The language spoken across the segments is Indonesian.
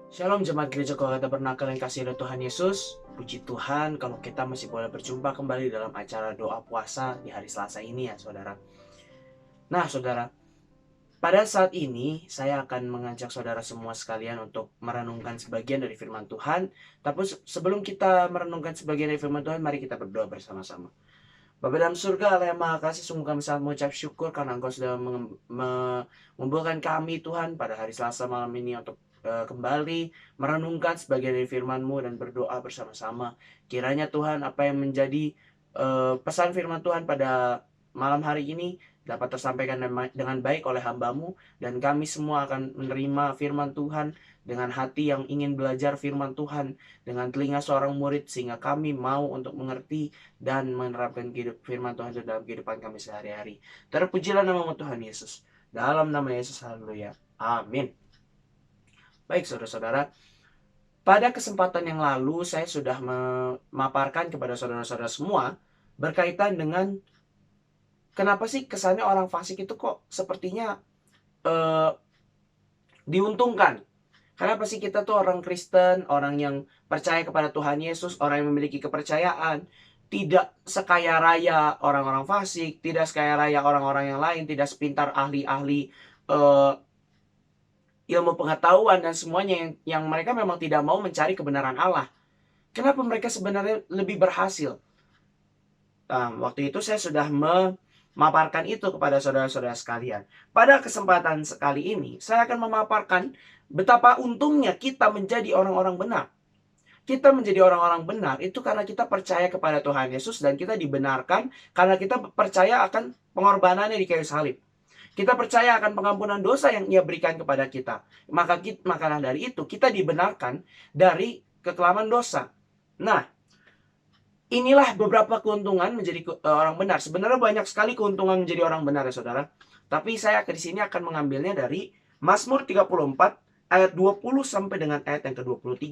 Shalom jemaat gereja Kolkata Tabernakel yang kasih oleh Tuhan Yesus. Puji Tuhan kalau kita masih boleh berjumpa kembali dalam acara doa puasa di hari Selasa ini ya saudara. Nah saudara, pada saat ini saya akan mengajak saudara semua sekalian untuk merenungkan sebagian dari firman Tuhan. Tapi sebelum kita merenungkan sebagian dari firman Tuhan, mari kita berdoa bersama-sama. Bapa dalam surga, Allah yang Maha Kasih, sungguh kami sangat mengucap syukur karena Engkau sudah mengumpulkan kami Tuhan pada hari Selasa malam ini untuk kembali merenungkan sebagian dari firman-Mu dan berdoa bersama-sama. Kiranya Tuhan, apa yang menjadi pesan firman Tuhan pada malam hari ini dapat tersampaikan dengan baik oleh hamba-Mu, dan kami semua akan menerima firman Tuhan dengan hati yang ingin belajar firman Tuhan, dengan telinga seorang murid, sehingga kami mau untuk mengerti dan menerapkan firman Tuhan itu dalam kehidupan kami sehari-hari. Terpujilah nama Tuhan Yesus. Dalam nama Yesus, haleluya. Amin. Baik saudara-saudara, pada kesempatan yang lalu saya sudah memaparkan kepada saudara-saudara semua berkaitan dengan kenapa sih kesannya orang fasik itu kok sepertinya diuntungkan. Kenapa sih kita tuh orang Kristen, orang yang percaya kepada Tuhan Yesus, orang yang memiliki kepercayaan, tidak sekaya raya orang-orang fasik, tidak sekaya raya orang-orang yang lain, tidak sepintar ahli-ahli ilmu pengetahuan dan semuanya yang mereka memang tidak mau mencari kebenaran Allah. Kenapa mereka sebenarnya lebih berhasil? Waktu itu saya sudah memaparkan itu kepada saudara-saudara sekalian. Pada kesempatan sekali ini, saya akan memaparkan betapa untungnya kita menjadi orang-orang benar. Kita menjadi orang-orang benar itu karena kita percaya kepada Tuhan Yesus, dan kita dibenarkan karena kita percaya akan pengorbanannya di kayu salib. Kita percaya akan pengampunan dosa yang Ia berikan kepada kita. Maka dari itu kita dibenarkan dari kekelaman dosa. Nah, inilah beberapa keuntungan menjadi orang benar. Sebenarnya banyak sekali keuntungan menjadi orang benar ya saudara. Tapi saya di sini akan mengambilnya dari Mazmur 34 ayat 20 sampai dengan ayat yang ke-23.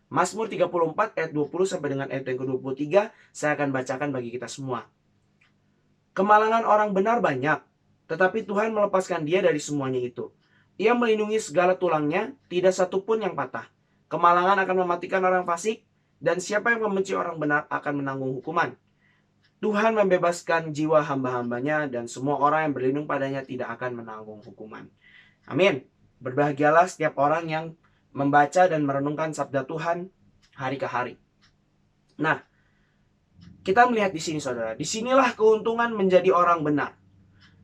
Mazmur 34 ayat 20 sampai dengan ayat yang ke-23 saya akan bacakan bagi kita semua. Kemalangan orang benar banyak, tetapi Tuhan melepaskan dia dari semuanya itu. Ia melindungi segala tulangnya, tidak satu pun yang patah. Kemalangan akan mematikan orang fasik, dan siapa yang membenci orang benar akan menanggung hukuman. Tuhan membebaskan jiwa hamba-hambanya, dan semua orang yang berlindung padanya tidak akan menanggung hukuman. Amin. Berbahagialah setiap orang yang membaca dan merenungkan sabda Tuhan hari ke hari. Nah, kita melihat di sini saudara, disinilah keuntungan menjadi orang benar.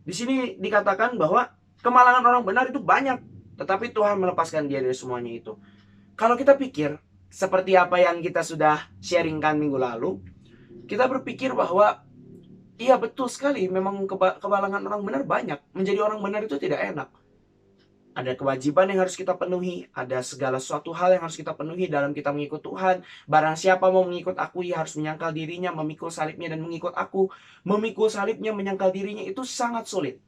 Di sini dikatakan bahwa kemalangan orang benar itu banyak, tetapi Tuhan melepaskan dia dari semuanya itu. Kalau kita pikir seperti apa yang kita sudah sharingkan minggu lalu, kita berpikir bahwa iya betul sekali, memang kemalangan orang benar banyak. Menjadi orang benar itu tidak enak. Ada kewajiban yang harus kita penuhi, ada segala sesuatu hal yang harus kita penuhi dalam kita mengikut Tuhan. Barang siapa mau mengikut aku, ia harus menyangkal dirinya, memikul salibnya dan mengikut aku. Memikul salibnya, menyangkal dirinya itu sangat sulit.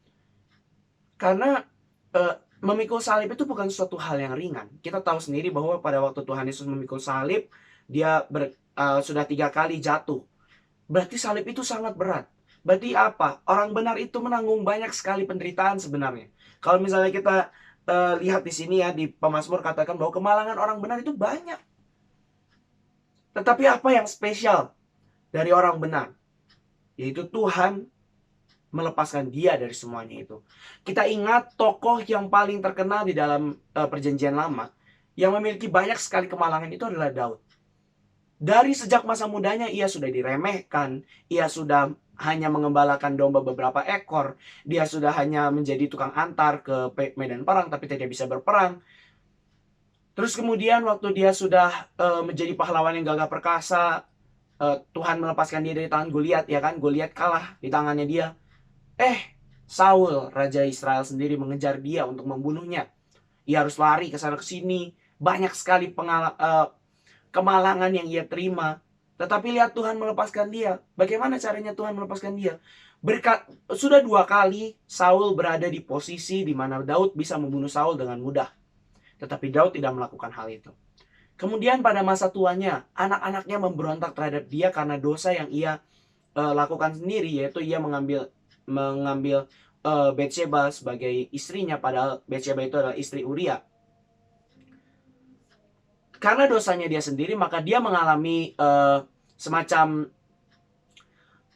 Karena memikul salib itu bukan suatu hal yang ringan. Kita tahu sendiri bahwa pada waktu Tuhan Yesus memikul salib, dia sudah 3 kali jatuh. Berarti salib itu sangat berat. Berarti apa? Orang benar itu menanggung banyak sekali penderitaan sebenarnya. Kalau misalnya kita lihat di sini ya, di Pemazmur katakan bahwa kemalangan orang benar itu banyak. Tetapi apa yang spesial dari orang benar? Yaitu Tuhan melepaskan dia dari semuanya itu. Kita ingat tokoh yang paling terkenal di dalam perjanjian lama yang memiliki banyak sekali kemalangan itu adalah Daud. Dari sejak masa mudanya ia sudah diremehkan, ia sudah hanya mengembalakan domba beberapa ekor, dia sudah hanya menjadi tukang antar ke medan perang tapi tidak bisa berperang. Terus kemudian waktu dia sudah menjadi pahlawan yang gagah perkasa, Tuhan melepaskan dia dari tangan Goliat, ya kan? Goliat kalah di tangannya dia. Saul, raja Israel sendiri mengejar dia untuk membunuhnya. Ia harus lari ke sana ke sini. Banyak sekali kemalangan yang ia terima. Tetapi lihat Tuhan melepaskan dia. Bagaimana caranya Tuhan melepaskan dia? Sudah 2 kali Saul berada di posisi di mana Daud bisa membunuh Saul dengan mudah. Tetapi Daud tidak melakukan hal itu. Kemudian pada masa tuanya, anak-anaknya memberontak terhadap dia karena dosa yang ia lakukan sendiri, yaitu ia mengambil Batsheba sebagai istrinya, padahal Batsheba itu adalah istri Uria. karena dosanya dia sendiri, maka dia mengalami semacam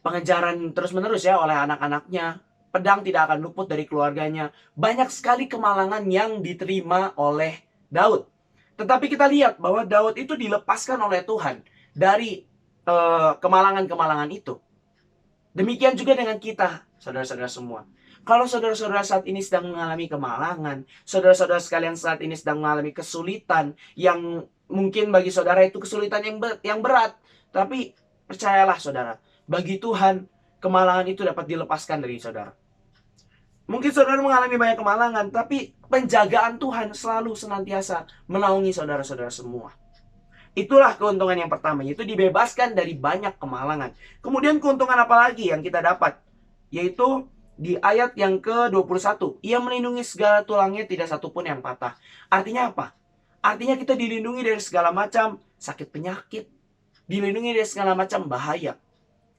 pengejaran terus-menerus ya oleh anak-anaknya. Pedang tidak akan luput dari keluarganya. Banyak sekali kemalangan yang diterima oleh Daud. Tetapi kita lihat bahwa Daud itu dilepaskan oleh Tuhan dari kemalangan-kemalangan itu. Demikian juga dengan kita, saudara-saudara semua. Kalau saudara-saudara saat ini sedang mengalami kemalangan, saudara-saudara sekalian saat ini sedang mengalami kesulitan yang mungkin bagi saudara itu kesulitan yang berat, tapi percayalah saudara, bagi Tuhan kemalangan itu dapat dilepaskan dari saudara. Mungkin saudara mengalami banyak kemalangan, tapi penjagaan Tuhan selalu senantiasa menaungi saudara-saudara semua. Itulah keuntungan yang pertama, yaitu dibebaskan dari banyak kemalangan. Kemudian keuntungan apa lagi yang kita dapat? Yaitu di ayat yang ke-21. Ia melindungi segala tulangnya, tidak satupun yang patah. Artinya apa? Artinya kita dilindungi dari segala macam sakit penyakit. Dilindungi dari segala macam bahaya.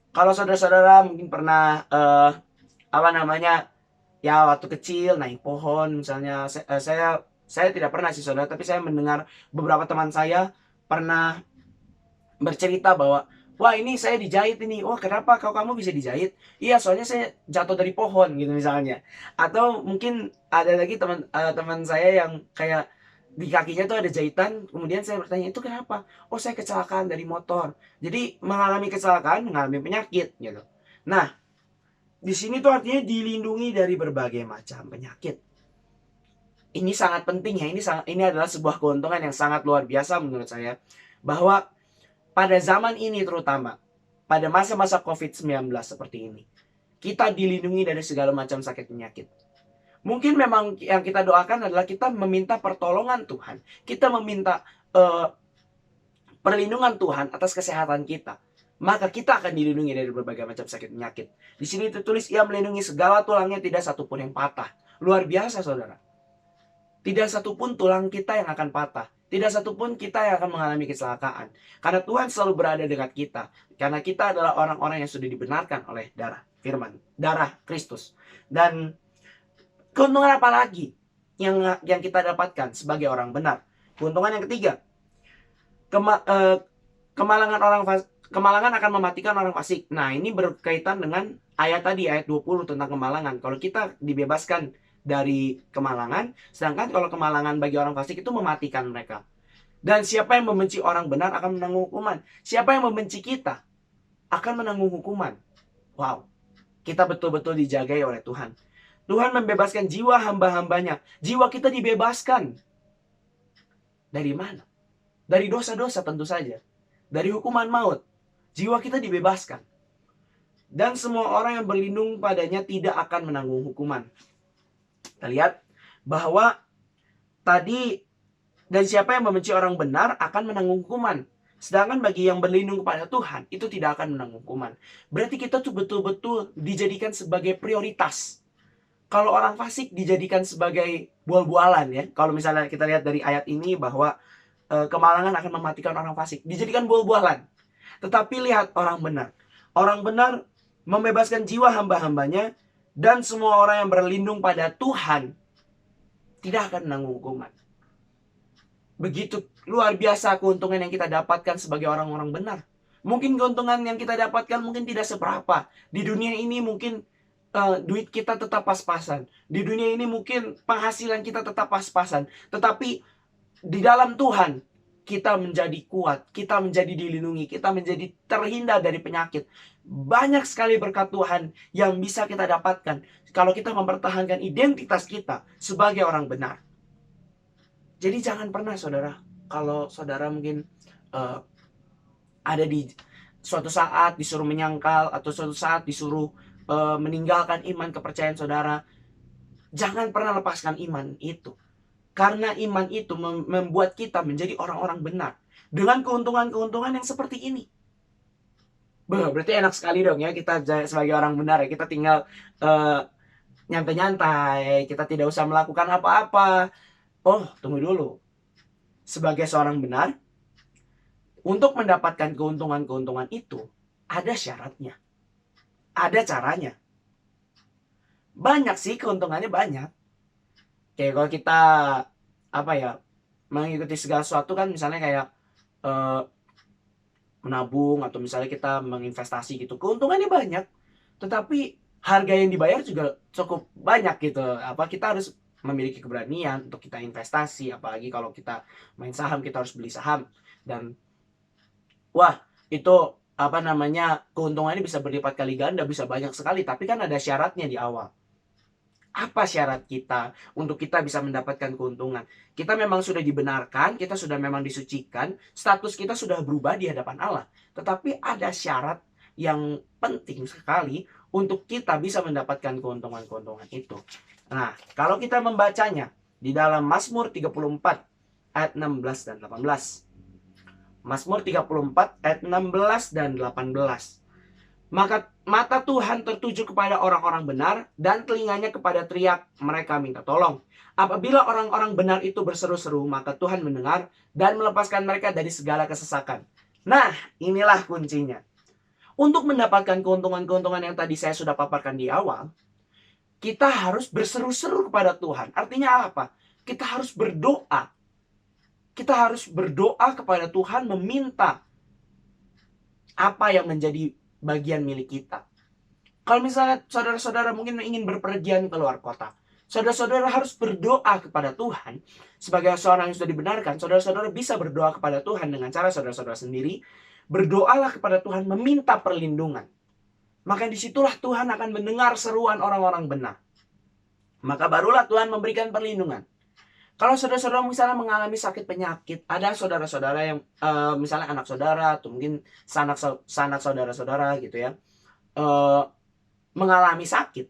Kalau saudara-saudara mungkin pernah ya waktu kecil naik pohon misalnya, saya tidak pernah sih saudara, tapi saya mendengar beberapa teman saya pernah bercerita bahwa wah ini saya dijahit ini. Wah kenapa kamu bisa dijahit? Iya soalnya saya jatuh dari pohon gitu misalnya. Atau mungkin ada lagi teman saya yang kayak di kakinya tuh ada jahitan. Kemudian saya bertanya itu kenapa? Oh saya kecelakaan dari motor. Jadi mengalami kecelakaan, mengalami penyakit gitu. Nah di sini tuh artinya dilindungi dari berbagai macam penyakit. Ini sangat penting ya. Ini adalah sebuah keuntungan yang sangat luar biasa menurut saya. Bahwa pada zaman ini terutama, pada masa-masa COVID-19 seperti ini, kita dilindungi dari segala macam sakit penyakit. Mungkin memang yang kita doakan adalah kita meminta pertolongan Tuhan. Kita meminta perlindungan Tuhan atas kesehatan kita. Maka kita akan dilindungi dari berbagai macam sakit penyakit. Di sini tertulis ia melindungi segala tulangnya, tidak satupun yang patah. Luar biasa saudara. Tidak satupun tulang kita yang akan patah. Tidak satupun kita yang akan mengalami kecelakaan. Karena Tuhan selalu berada dekat kita. Karena kita adalah orang-orang yang sudah dibenarkan oleh darah firman, darah Kristus. Dan keuntungan apa lagi yang kita dapatkan sebagai orang benar? Keuntungan yang ketiga, kemalangan akan mematikan orang fasik. Nah, ini berkaitan dengan ayat tadi, ayat 20 tentang kemalangan. Kalau kita dibebaskan dari kemalangan, sedangkan kalau kemalangan bagi orang fasik itu mematikan mereka. Dan siapa yang membenci orang benar akan menanggung hukuman. Siapa yang membenci kita akan menanggung hukuman. Wow, kita betul-betul dijagai oleh Tuhan. Tuhan membebaskan jiwa hamba-hambanya. Jiwa kita dibebaskan. Dari mana? Dari dosa-dosa tentu saja. Dari hukuman maut. Jiwa kita dibebaskan. Dan semua orang yang berlindung padanya tidak akan menanggung hukuman. Kita lihat bahwa tadi, dan siapa yang membenci orang benar akan menanggung hukuman. Sedangkan bagi yang berlindung kepada Tuhan, itu tidak akan menanggung hukuman. Berarti kita tuh betul-betul dijadikan sebagai prioritas. Kalau orang fasik dijadikan sebagai bual-bualan ya. Kalau misalnya kita lihat dari ayat ini bahwa kemalangan akan mematikan orang fasik. Dijadikan bual-bualan. Tetapi lihat orang benar. Orang benar membebaskan jiwa hamba-hambanya. Dan semua orang yang berlindung pada Tuhan tidak akan menanggung hukuman. Begitu luar biasa keuntungan yang kita dapatkan sebagai orang-orang benar. Mungkin keuntungan yang kita dapatkan mungkin tidak seberapa. Di dunia ini mungkin duit kita tetap pas-pasan. Di dunia ini mungkin penghasilan kita tetap pas-pasan. Tetapi di dalam Tuhan kita menjadi kuat, kita menjadi dilindungi, kita menjadi terhindar dari penyakit. Banyak sekali berkat Tuhan yang bisa kita dapatkan kalau kita mempertahankan identitas kita sebagai orang benar. Jadi jangan pernah saudara, kalau saudara mungkin ada di suatu saat disuruh menyangkal atau suatu saat disuruh meninggalkan iman kepercayaan saudara, jangan pernah lepaskan iman itu. Karena iman itu membuat kita menjadi orang-orang benar. Dengan keuntungan-keuntungan yang seperti ini. Berarti enak sekali dong ya kita sebagai orang benar ya. Kita tinggal nyantai-nyantai. Kita tidak usah melakukan apa-apa. Oh, tunggu dulu. Sebagai seorang benar, untuk mendapatkan keuntungan-keuntungan itu, ada syaratnya. Ada caranya. Banyak sih keuntungannya banyak. Kayak kalau kita mengikuti segala sesuatu kan, misalnya kayak eh, menabung atau misalnya kita menginvestasi gitu, keuntungannya banyak, tetapi harga yang dibayar juga cukup banyak gitu. Apa kita harus memiliki keberanian untuk kita investasi, apalagi kalau kita main saham, kita harus beli saham. Dan wah, itu apa namanya, keuntungannya bisa berlipat kali ganda, bisa banyak sekali, tapi kan ada syaratnya di awal. Apa syarat kita untuk kita bisa mendapatkan keuntungan? Kita memang sudah dibenarkan, kita sudah memang disucikan, status kita sudah berubah di hadapan Allah. Tetapi ada syarat yang penting sekali untuk kita bisa mendapatkan keuntungan-keuntungan itu. Nah, kalau kita membacanya di dalam Mazmur 34 ayat 16 dan 18. Mazmur 34 ayat 16 dan 18. Maka mata Tuhan tertuju kepada orang-orang benar dan telinganya kepada teriak mereka minta tolong. Apabila orang-orang benar itu berseru-seru, maka Tuhan mendengar dan melepaskan mereka dari segala kesesakan. Nah, inilah kuncinya. Untuk mendapatkan keuntungan-keuntungan yang tadi saya sudah paparkan di awal, kita harus berseru-seru kepada Tuhan. Artinya apa? Kita harus berdoa. Kita harus berdoa kepada Tuhan, meminta apa yang menjadi bagian milik kita. Kalau misalnya saudara-saudara mungkin ingin berpergian ke luar kota, saudara-saudara harus berdoa kepada Tuhan. Sebagai seorang yang sudah dibenarkan, saudara-saudara bisa berdoa kepada Tuhan dengan cara saudara-saudara sendiri. Berdoalah kepada Tuhan, meminta perlindungan. Maka disitulah Tuhan akan mendengar seruan orang-orang benar. Maka barulah Tuhan memberikan perlindungan. Kalau saudara-saudara misalnya mengalami sakit penyakit, ada saudara-saudara yang misalnya anak saudara atau mungkin sanak saudara-saudara gitu ya, mengalami sakit.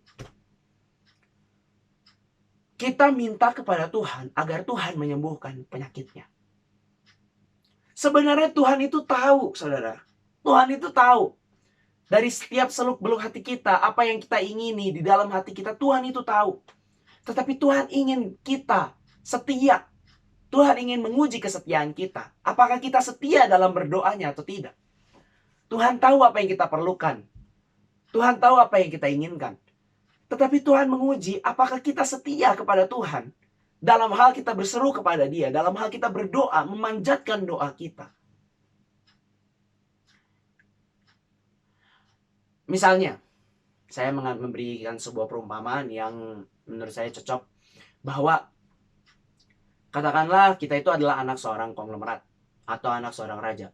Kita minta kepada Tuhan agar Tuhan menyembuhkan penyakitnya. Sebenarnya Tuhan itu tahu, saudara. Tuhan itu tahu. Dari setiap seluk-beluk hati kita, apa yang kita ingini di dalam hati kita, Tuhan itu tahu. Tetapi Tuhan ingin kita setia. Tuhan ingin menguji kesetiaan kita. Apakah kita setia dalam berdoanya atau tidak? Tuhan tahu apa yang kita perlukan. Tuhan tahu apa yang kita inginkan. Tetapi Tuhan menguji apakah kita setia kepada Tuhan. Dalam hal kita berseru kepada Dia. Dalam hal kita berdoa, memanjatkan doa kita. Misalnya, saya memberikan sebuah perumpamaan yang menurut saya cocok. Bahwa katakanlah kita itu adalah anak seorang konglomerat atau anak seorang raja.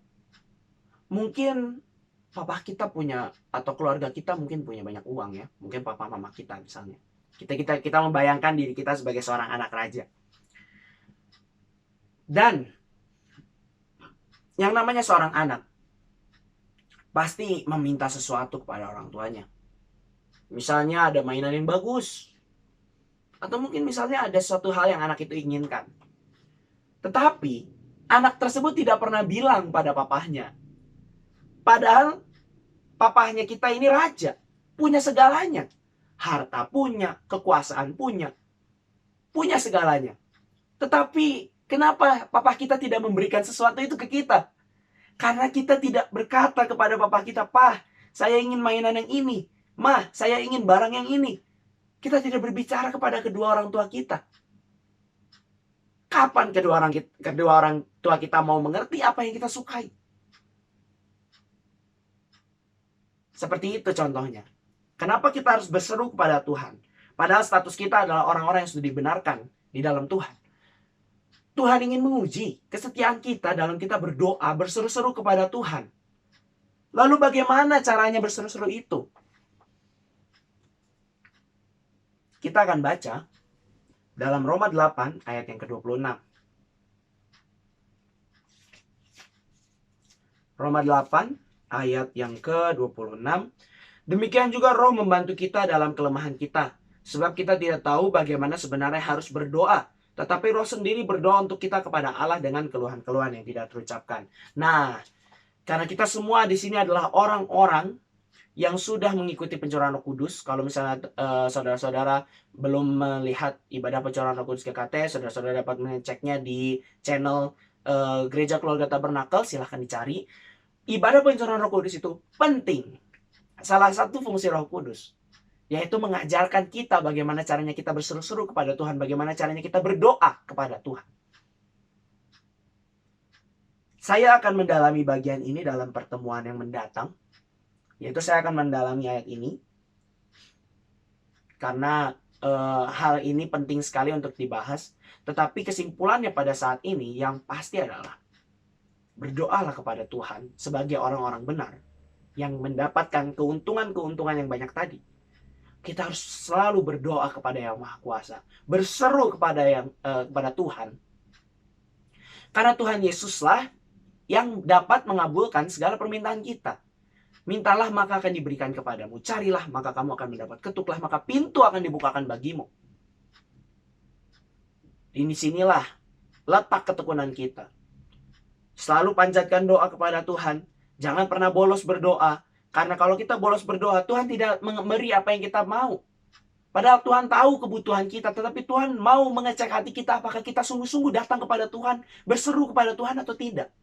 Mungkin papa kita punya atau keluarga kita mungkin punya banyak uang ya. Mungkin papa mama kita misalnya. Kita membayangkan diri kita sebagai seorang anak raja. Dan yang namanya seorang anak pasti meminta sesuatu kepada orang tuanya. Misalnya ada mainan yang bagus. Atau mungkin misalnya ada suatu hal yang anak itu inginkan. Tetapi anak tersebut tidak pernah bilang pada papahnya. Padahal papahnya kita ini raja. Punya segalanya. Harta punya, kekuasaan punya. Punya segalanya. Tetapi kenapa papah kita tidak memberikan sesuatu itu ke kita? Karena kita tidak berkata kepada papah kita, "Pah, saya ingin mainan yang ini. Mah, saya ingin barang yang ini." Kita tidak berbicara kepada kedua orang tua kita. Kapan kedua orang tua kita mau mengerti apa yang kita sukai? Seperti itu contohnya. Kenapa kita harus berseru kepada Tuhan? Padahal status kita adalah orang-orang yang sudah dibenarkan di dalam Tuhan. Tuhan ingin menguji kesetiaan kita dalam kita berdoa, berseru-seru kepada Tuhan. Lalu bagaimana caranya berseru-seru itu? Kita akan baca dalam Roma 8 ayat yang ke-26. Roma 8 ayat yang ke-26. Demikian juga Roh membantu kita dalam kelemahan kita. Sebab kita tidak tahu bagaimana sebenarnya harus berdoa. Tetapi Roh sendiri berdoa untuk kita kepada Allah dengan keluhan-keluhan yang tidak terucapkan. Nah, karena kita semua di sini adalah orang-orang yang sudah mengikuti pencurahan Roh Kudus. Kalau misalnya saudara-saudara belum melihat ibadah pencurahan Roh Kudus GKT, saudara-saudara dapat mengeceknya di channel Gereja Keluarga Tabernakel, silahkan dicari. Ibadah pencurahan Roh Kudus itu penting. Salah satu fungsi Roh Kudus yaitu mengajarkan kita bagaimana caranya kita berseru-seru kepada Tuhan, bagaimana caranya kita berdoa kepada Tuhan. Saya akan mendalami bagian ini dalam pertemuan yang mendatang, yaitu saya akan mendalami ayat ini, karena hal ini penting sekali untuk dibahas. Tetapi kesimpulannya pada saat ini yang pasti adalah berdoalah kepada Tuhan sebagai orang-orang benar yang mendapatkan keuntungan-keuntungan yang banyak tadi. Kita harus selalu berdoa kepada Yang Maha Kuasa, berseru kepada Tuhan. Karena Tuhan Yesuslah yang dapat mengabulkan segala permintaan kita. Mintalah maka akan diberikan kepadamu. Carilah maka kamu akan mendapat. Ketuklah maka pintu akan dibukakan bagimu. Di sinilah letak ketekunan kita. Selalu panjatkan doa kepada Tuhan. Jangan pernah bolos berdoa. Karena kalau kita bolos berdoa, Tuhan tidak memberi apa yang kita mau. Padahal Tuhan tahu kebutuhan kita. Tetapi Tuhan mau mengecek hati kita. Apakah kita sungguh-sungguh datang kepada Tuhan, berseru kepada Tuhan atau tidak.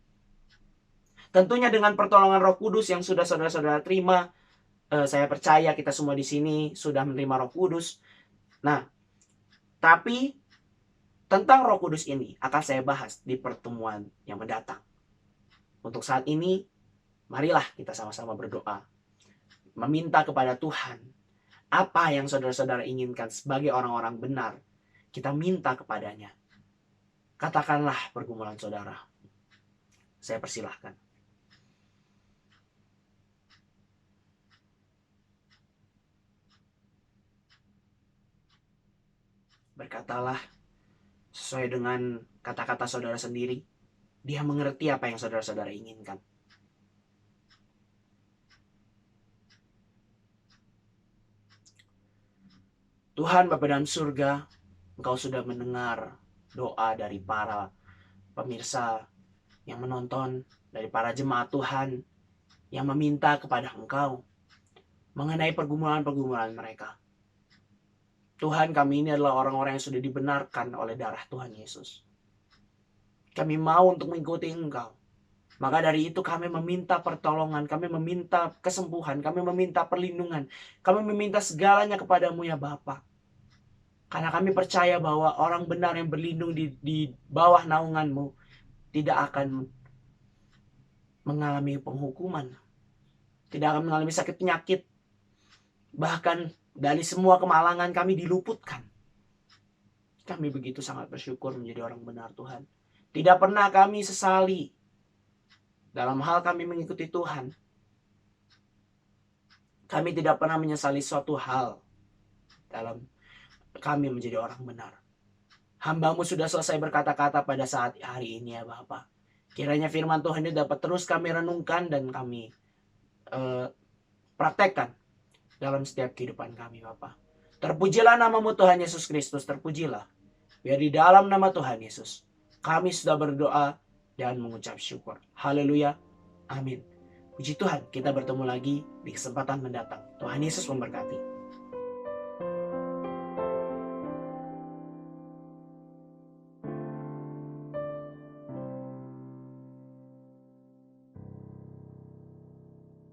Tentunya dengan pertolongan Roh Kudus yang sudah saudara-saudara terima. Saya percaya kita semua di sini sudah menerima Roh Kudus. Nah, tapi tentang Roh Kudus ini akan saya bahas di pertemuan yang mendatang. Untuk saat ini, marilah kita sama-sama berdoa. Meminta kepada Tuhan apa yang saudara-saudara inginkan sebagai orang-orang benar. Kita minta kepadanya. Katakanlah pergumulan saudara. Saya persilahkan. Berkatalah sesuai dengan kata-kata saudara sendiri. Dia mengerti apa yang saudara-saudara inginkan. Tuhan Bapa dalam surga, Engkau sudah mendengar doa dari para pemirsa yang menonton, dari para jemaat Tuhan yang meminta kepada Engkau mengenai pergumulan-pergumulan mereka. Tuhan, kami ini adalah orang-orang yang sudah dibenarkan oleh darah Tuhan Yesus. Kami mau untuk mengikuti Engkau. Maka dari itu kami meminta pertolongan, kami meminta kesembuhan, kami meminta perlindungan. Kami meminta segalanya kepadamu ya Bapa. Karena kami percaya bahwa orang benar yang berlindung di bawah naungan-Mu tidak akan mengalami penghukuman. Tidak akan mengalami sakit penyakit. Bahkan dari semua kemalangan kami diluputkan. Kami begitu sangat bersyukur menjadi orang benar Tuhan. Tidak pernah kami sesali dalam hal kami mengikuti Tuhan. Kami tidak pernah menyesali suatu hal dalam kami menjadi orang benar. Hamba-Mu sudah selesai berkata-kata pada saat hari ini ya Bapa. Kiranya firman Tuhan ini dapat terus kami renungkan dan kami praktekkan dalam setiap kehidupan kami Bapa. Terpujilah nama-Mu Tuhan Yesus Kristus, terpujilah. Biar di dalam nama Tuhan Yesus kami sudah berdoa dan mengucap syukur. Haleluya. Amin. Puji Tuhan, kita bertemu lagi di kesempatan mendatang. Tuhan Yesus memberkati.